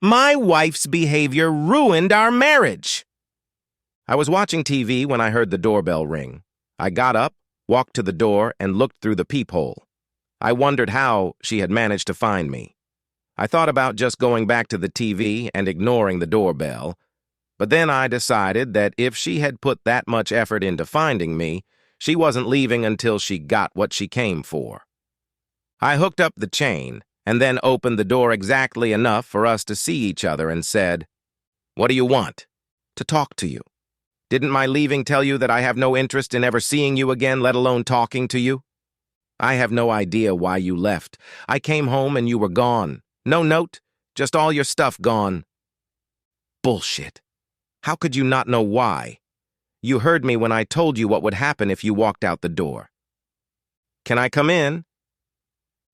My wife's behavior ruined our marriage. I was watching TV when I heard the doorbell ring. I got up, walked to the door, and looked through the peephole. I wondered how she had managed to find me. I thought about just going back to the TV and ignoring the doorbell, but then I decided that if she had put that much effort into finding me, she wasn't leaving until she got what she came for. I hooked up the chain and then opened the door exactly enough for us to see each other and said, "What do you want?" "To talk to you." "Didn't my leaving tell you that I have no interest in ever seeing you again, let alone talking to you?" "I have no idea why you left. I came home and you were gone. No note, just all your stuff gone." "Bullshit. How could you not know why? You heard me when I told you what would happen if you walked out the door." "Can I come in?"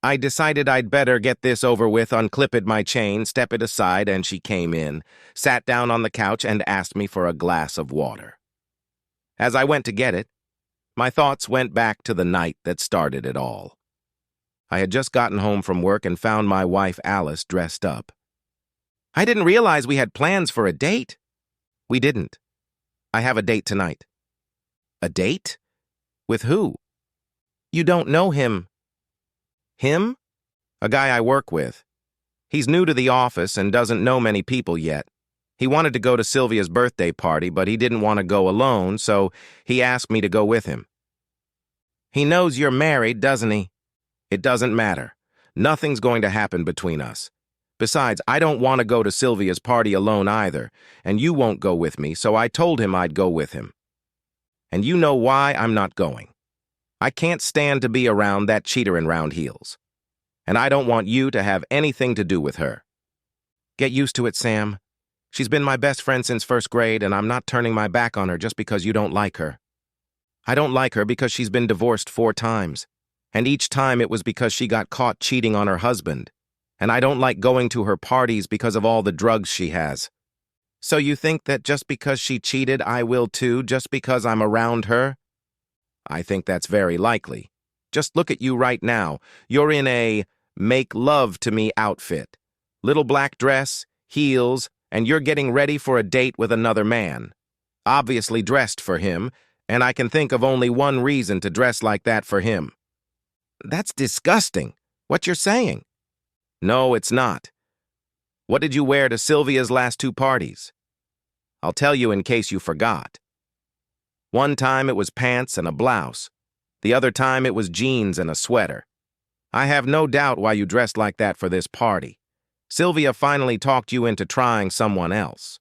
I decided I'd better get this over with, unclipped my chain, step it aside, and she came in, sat down on the couch, and asked me for a glass of water. As I went to get it, my thoughts went back to the night that started it all. I had just gotten home from work and found my wife Alice dressed up. "I didn't realize we had plans for a date." "We didn't. I have a date tonight." "A date? With who?" "You don't know him." "Him?" "A guy I work with. He's new to the office and doesn't know many people yet. He wanted to go to Sylvia's birthday party, but he didn't want to go alone, so he asked me to go with him." "He knows you're married, doesn't he?" "It doesn't matter. Nothing's going to happen between us. Besides, I don't want to go to Sylvia's party alone either, and you won't go with me, so I told him I'd go with him. And you know why I'm not going. I can't stand to be around that cheater in round heels. And I don't want you to have anything to do with her." "Get used to it, Sam. She's been my best friend since first grade, and I'm not turning my back on her just because you don't like her. I don't like her because she's been divorced 4 times, and each time it was because she got caught cheating on her husband. And I don't like going to her parties because of all the drugs she has." "So you think that just because she cheated, I will too, just because I'm around her?" "I think that's very likely. Just look at you right now. You're in a make love to me outfit. Little black dress, heels, and you're getting ready for a date with another man. Obviously dressed for him, and I can think of only one reason to dress like that for him." "That's disgusting. What you're saying." "No, it's not. What did you wear to Sylvia's last 2 parties?" "I'll tell you in case you forgot. One time it was pants and a blouse. The other time it was jeans and a sweater. I have no doubt why you dressed like that for this party. Sylvia finally talked you into trying someone else.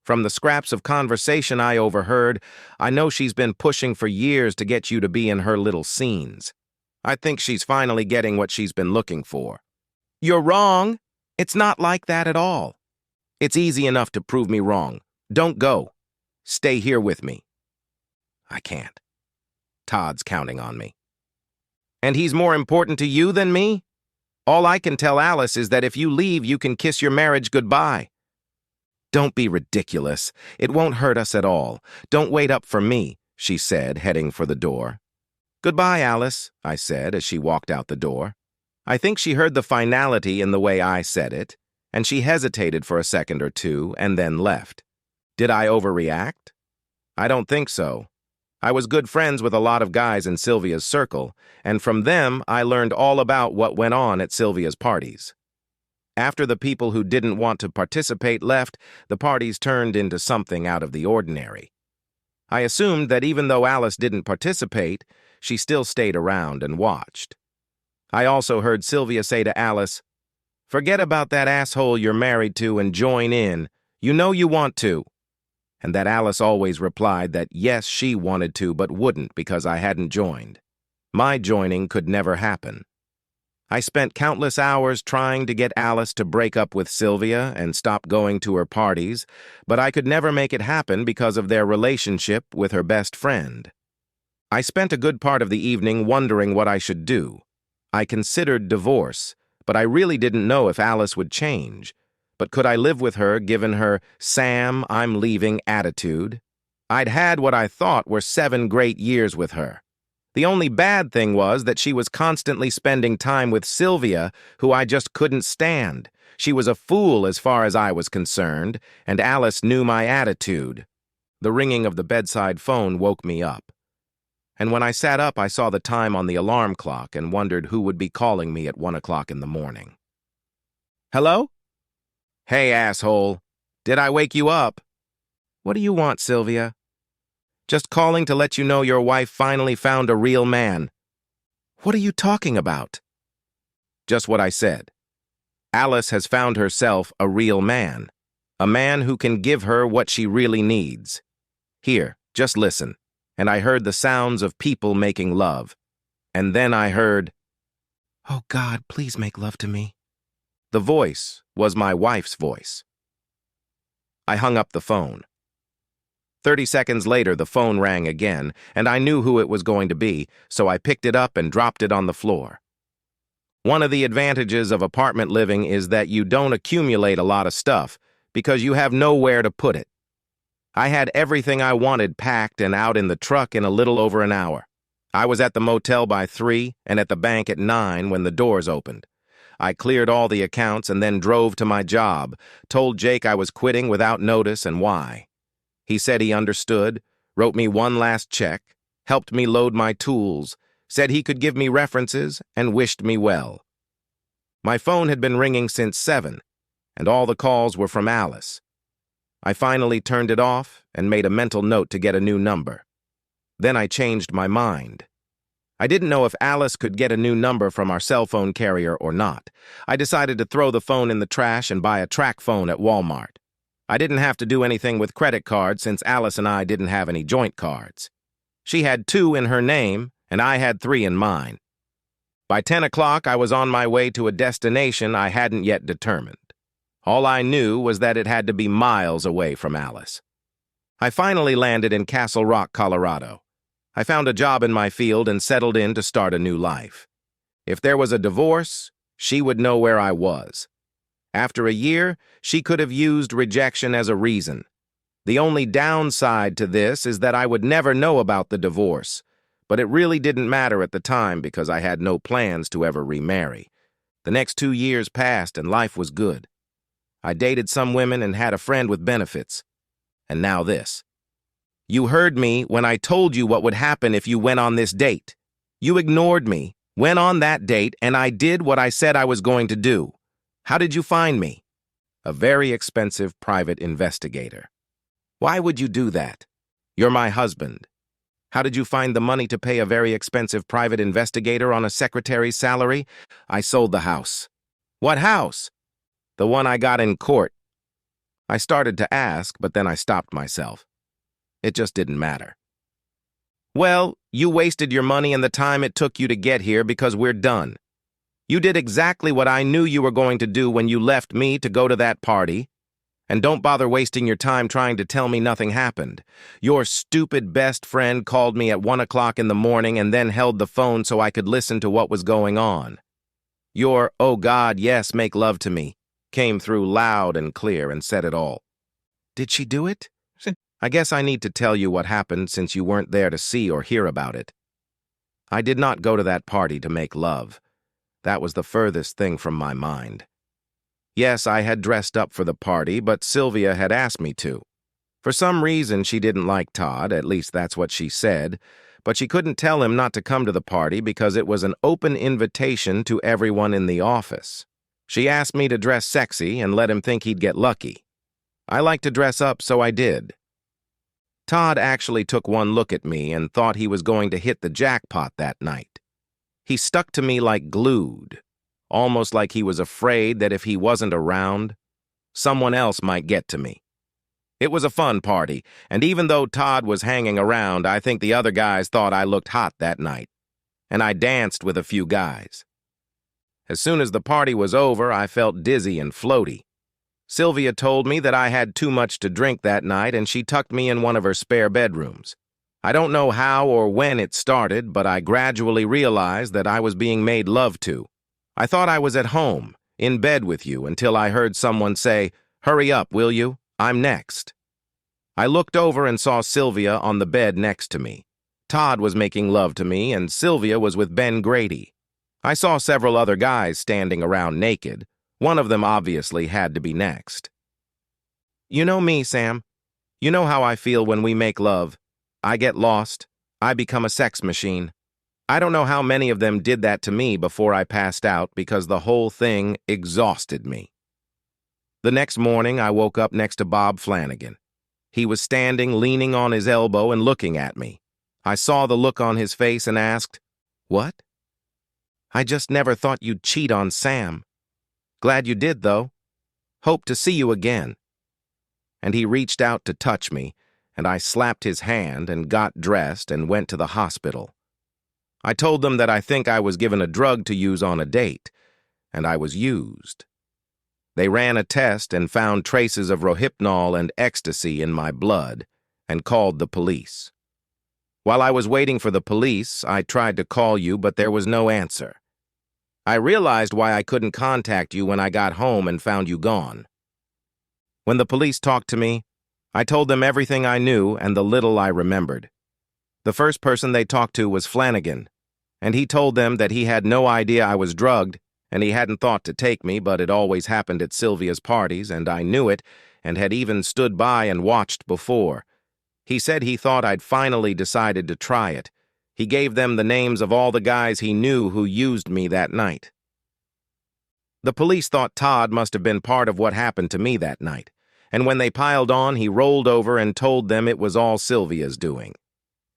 From the scraps of conversation I overheard, I know she's been pushing for years to get you to be in her little scenes. I think she's finally getting what she's been looking for." "You're wrong. It's not like that at all." "It's easy enough to prove me wrong. Don't go. Stay here with me." "I can't. Todd's counting on me." "And he's more important to you than me? All I can tell Alice is that if you leave, you can kiss your marriage goodbye." "Don't be ridiculous. It won't hurt us at all. Don't wait up for me," she said, heading for the door. "Goodbye, Alice," I said as she walked out the door. I think she heard the finality in the way I said it, and she hesitated for a second or two and then left. Did I overreact? I don't think so. I was good friends with a lot of guys in Sylvia's circle, and from them I learned all about what went on at Sylvia's parties. After the people who didn't want to participate left, the parties turned into something out of the ordinary. I assumed that even though Alice didn't participate, she still stayed around and watched. I also heard Sylvia say to Alice, "Forget about that asshole you're married to and join in. You know you want to." And that Alice always replied that yes, she wanted to, but wouldn't because I hadn't joined. My joining could never happen. I spent countless hours trying to get Alice to break up with Sylvia and stop going to her parties, but I could never make it happen because of their relationship with her best friend. I spent a good part of the evening wondering what I should do. I considered divorce, but I really didn't know if Alice would change. But could I live with her given her "Sam, I'm leaving" attitude? I'd had what I thought were 7 great years with her. The only bad thing was that she was constantly spending time with Sylvia, who I just couldn't stand. She was a fool as far as I was concerned, and Alice knew my attitude. The ringing of the bedside phone woke me up. And when I sat up, I saw the time on the alarm clock and wondered who would be calling me at 1 o'clock in the morning. Hello? Hey, asshole. Did I wake you up? What do you want, Sylvia? Just calling to let you know your wife finally found a real man. What are you talking about? Just what I said. Alice has found herself a real man. A man who can give her what she really needs. Here, just listen. And I heard the sounds of people making love. And then I heard, "Oh God, please make love to me." The voice was my wife's voice. I hung up the phone. 30 seconds later, the phone rang again, and I knew who it was going to be, so I picked it up and dropped it on the floor. One of the advantages of apartment living is that you don't accumulate a lot of stuff because you have nowhere to put it. I had everything I wanted packed and out in the truck in a little over an hour. I was at the motel by 3 and at the bank at 9 when the doors opened. I cleared all the accounts and then drove to my job, told Jake I was quitting without notice and why. He said he understood, wrote me one last check, helped me load my tools, said he could give me references, and wished me well. My phone had been ringing since 7, and all the calls were from Alice. I finally turned it off and made a mental note to get a new number. Then I changed my mind. I didn't know if Alice could get a new number from our cell phone carrier or not. I decided to throw the phone in the trash and buy a track phone at Walmart. I didn't have to do anything with credit cards since Alice and I didn't have any joint cards. She had 2 in her name, and I had 3 in mine. By 10 o'clock, I was on my way to a destination I hadn't yet determined. All I knew was that it had to be miles away from Alice. I finally landed in Castle Rock, Colorado. I found a job in my field and settled in to start a new life. If there was a divorce, she would know where I was. After a year, she could have used rejection as a reason. The only downside to this is that I would never know about the divorce, but it really didn't matter at the time because I had no plans to ever remarry. The next 2 years passed and life was good. I dated some women and had a friend with benefits. And now this. You heard me when I told you what would happen if you went on this date. You ignored me, went on that date, and I did what I said I was going to do. How did you find me? A very expensive private investigator. Why would you do that? You're my husband. How did you find the money to pay a very expensive private investigator on a secretary's salary? I sold the house. What house? The one I got in court. I started to ask, but then I stopped myself. It just didn't matter. Well, you wasted your money and the time it took you to get here because we're done. You did exactly what I knew you were going to do when you left me to go to that party. And don't bother wasting your time trying to tell me nothing happened. Your stupid best friend called me at 1 o'clock in the morning and then held the phone so I could listen to what was going on. Your, "Oh God, yes, make love to me," came through loud and clear and said it all. Did she do it? I guess I need to tell you what happened since you weren't there to see or hear about it. I did not go to that party to make love. That was the furthest thing from my mind. Yes, I had dressed up for the party, but Sylvia had asked me to. For some reason, she didn't like Todd, at least that's what she said, but she couldn't tell him not to come to the party because it was an open invitation to everyone in the office. She asked me to dress sexy and let him think he'd get lucky. I like to dress up, so I did. Todd actually took one look at me and thought he was going to hit the jackpot that night. He stuck to me like glued, almost like he was afraid that if he wasn't around, someone else might get to me. It was a fun party, and even though Todd was hanging around, I think the other guys thought I looked hot that night, and I danced with a few guys. As soon as the party was over, I felt dizzy and floaty. Sylvia told me that I had too much to drink that night, and she tucked me in one of her spare bedrooms. I don't know how or when it started, but I gradually realized that I was being made love to. I thought I was at home, in bed with you, until I heard someone say, "Hurry up, will you? I'm next." I looked over and saw Sylvia on the bed next to me. Todd was making love to me, and Sylvia was with Ben Grady. I saw several other guys standing around naked. One of them obviously had to be next. You know me, Sam. You know how I feel when we make love. I get lost. I become a sex machine. I don't know how many of them did that to me before I passed out because the whole thing exhausted me. The next morning, I woke up next to Bob Flanagan. He was standing, leaning on his elbow and looking at me. I saw the look on his face and asked, "What?" "I just never thought you'd cheat on Sam. Glad you did, though. Hope to see you again." And he reached out to touch me, and I slapped his hand and got dressed and went to the hospital. I told them that I think I was given a drug to use on a date, and I was used. They ran a test and found traces of rohypnol and ecstasy in my blood and called the police. While I was waiting for the police, I tried to call you, but there was no answer. I realized why I couldn't contact you when I got home and found you gone. When the police talked to me, I told them everything I knew and the little I remembered. The first person they talked to was Flanagan, and he told them that he had no idea I was drugged, and he hadn't thought to take me, but it always happened at Sylvia's parties, and I knew it, and had even stood by and watched before. He said he thought I'd finally decided to try it. He gave them the names of all the guys he knew who used me that night. The police thought Todd must have been part of what happened to me that night, and when they piled on, he rolled over and told them it was all Sylvia's doing.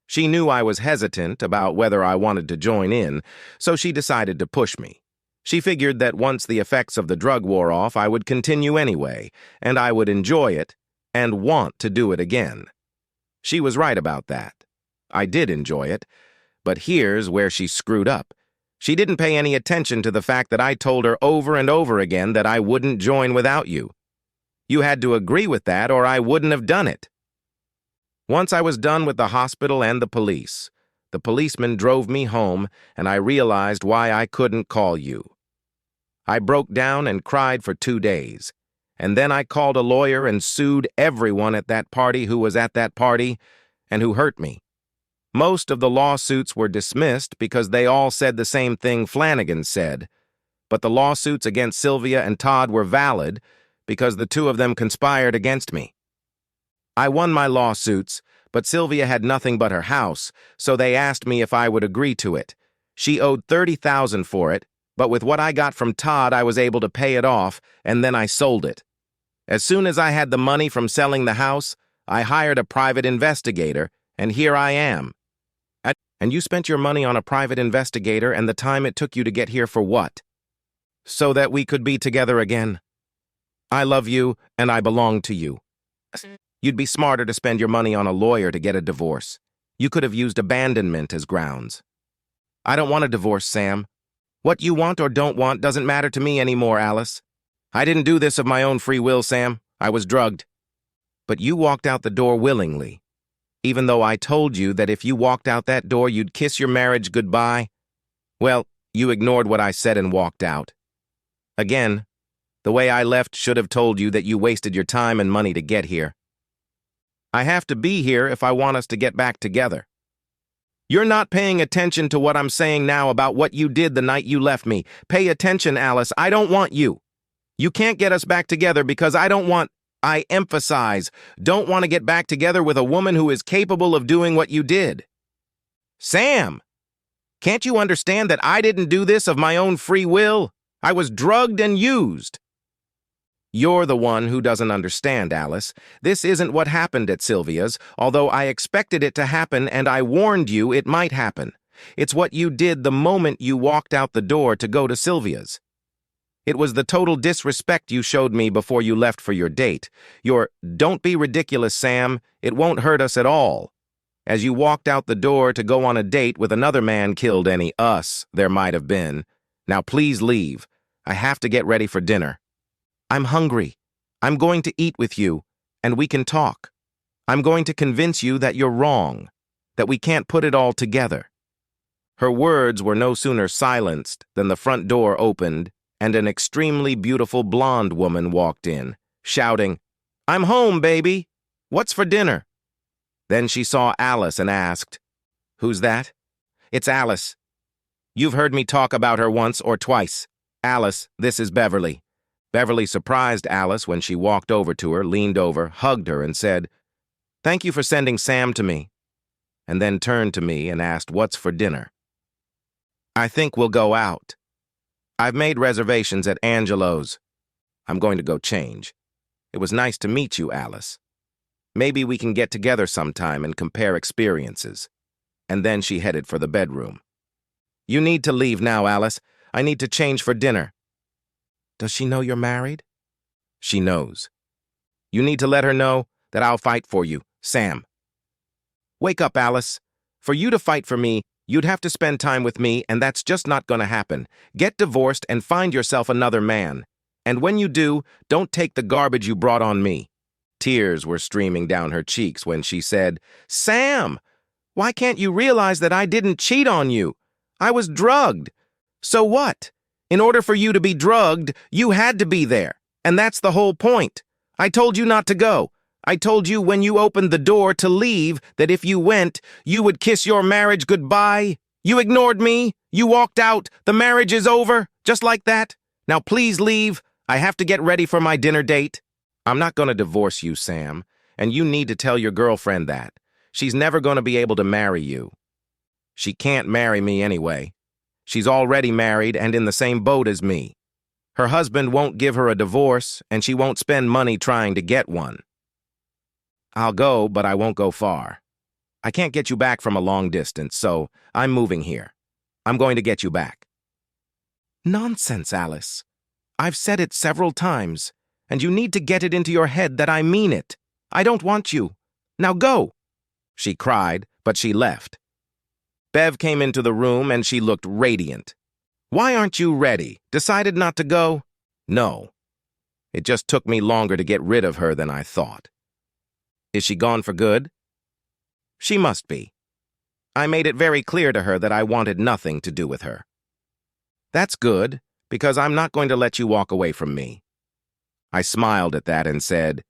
She knew I was hesitant about whether I wanted to join in, so she decided to push me. She figured that once the effects of the drug wore off, I would continue anyway, and I would enjoy it and want to do it again. She was right about that. I did enjoy it, but here's where she screwed up. She didn't pay any attention to the fact that I told her over and over again that I wouldn't join without you. You had to agree with that or I wouldn't have done it. Once I was done with the hospital and the policeman drove me home, and I realized why I couldn't call you. I broke down and cried for 2 days, and then I called a lawyer and sued everyone at that party who was at that party and who hurt me. Most of the lawsuits were dismissed because they all said the same thing Flanagan said, but the lawsuits against Sylvia and Todd were valid because the two of them conspired against me. I won my lawsuits, but Sylvia had nothing but her house, so they asked me if I would agree to it. She owed $30,000 for it, but with what I got from Todd, I was able to pay it off, and then I sold it. As soon as I had the money from selling the house, I hired a private investigator, and here I am. And you spent your money on a private investigator and the time it took you to get here for what? So that we could be together again. I love you, and I belong to you. You'd be smarter to spend your money on a lawyer to get a divorce. You could have used abandonment as grounds. I don't want a divorce, Sam. What you want or don't want doesn't matter to me anymore, Alice. I didn't do this of my own free will, Sam. I was drugged. But you walked out the door willingly. Even though I told you that if you walked out that door, you'd kiss your marriage goodbye. Well, you ignored what I said and walked out. Again, the way I left should have told you that you wasted your time and money to get here. I have to be here if I want us to get back together. You're not paying attention to what I'm saying now about what you did the night you left me. Pay attention, Alice. I don't want you. You can't get us back together because I emphasize, don't want to get back together with a woman who is capable of doing what you did. Sam, can't you understand that I didn't do this of my own free will? I was drugged and used. You're the one who doesn't understand, Alice. This isn't what happened at Sylvia's, although I expected it to happen and I warned you it might happen. It's what you did the moment you walked out the door to go to Sylvia's. It was the total disrespect you showed me before you left for your date. Your, "Don't be ridiculous, Sam. It won't hurt us at all." As you walked out the door to go on a date with another man killed any us there might have been. Now please leave. I have to get ready for dinner. I'm hungry. I'm going to eat with you, and we can talk. I'm going to convince you that you're wrong, that we can't put it all together. Her words were no sooner silenced than the front door opened and an extremely beautiful blonde woman walked in, shouting, "I'm home, baby. What's for dinner?" Then she saw Alice and asked, "Who's that?" "It's Alice. You've heard me talk about her once or twice. Alice, this is Beverly. Beverly surprised Alice when she walked over to her, leaned over, hugged her, and said, "Thank you for sending Sam to me," and then turned to me and asked, "What's for dinner?" "I think we'll go out. I've made reservations at Angelo's. I'm going to go change. It was nice to meet you, Alice. Maybe we can get together sometime and compare experiences." And then she headed for the bedroom. "You need to leave now, Alice. I need to change for dinner." "Does she know you're married?" "She knows. You need to let her know that I'll fight for you, Sam." "Wake up, Alice. For you to fight for me, you'd have to spend time with me, and that's just not going to happen. Get divorced and find yourself another man. And when you do, don't take the garbage you brought on me." Tears were streaming down her cheeks when she said, "Sam, why can't you realize that I didn't cheat on you? I was drugged. So what? In order for you to be drugged, you had to be there. And that's the whole point. I told you not to go. I told you when you opened the door to leave that if you went, you would kiss your marriage goodbye. You ignored me. You walked out. The marriage is over. Just like that. Now please leave. I have to get ready for my dinner date." "I'm not going to divorce you, Sam. And you need to tell your girlfriend that. She's never going to be able to marry you. She can't marry me anyway. She's already married and in the same boat as me. Her husband won't give her a divorce, and she won't spend money trying to get one. I'll go, but I won't go far. I can't get you back from a long distance, so I'm moving here. I'm going to get you back." "Nonsense, Alice. I've said it several times, and you need to get it into your head that I mean it. I don't want you. Now go." She cried, but she left. Bev came into the room and she looked radiant. "Why aren't you ready? Decided not to go?" "No. It just took me longer to get rid of her than I thought." "Is she gone for good?" "She must be. I made it very clear to her that I wanted nothing to do with her." "That's good, because I'm not going to let you walk away from me." I smiled at that and said,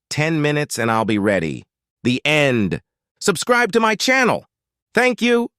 10 minutes and I'll be ready. The end. Subscribe to my channel. Thank you.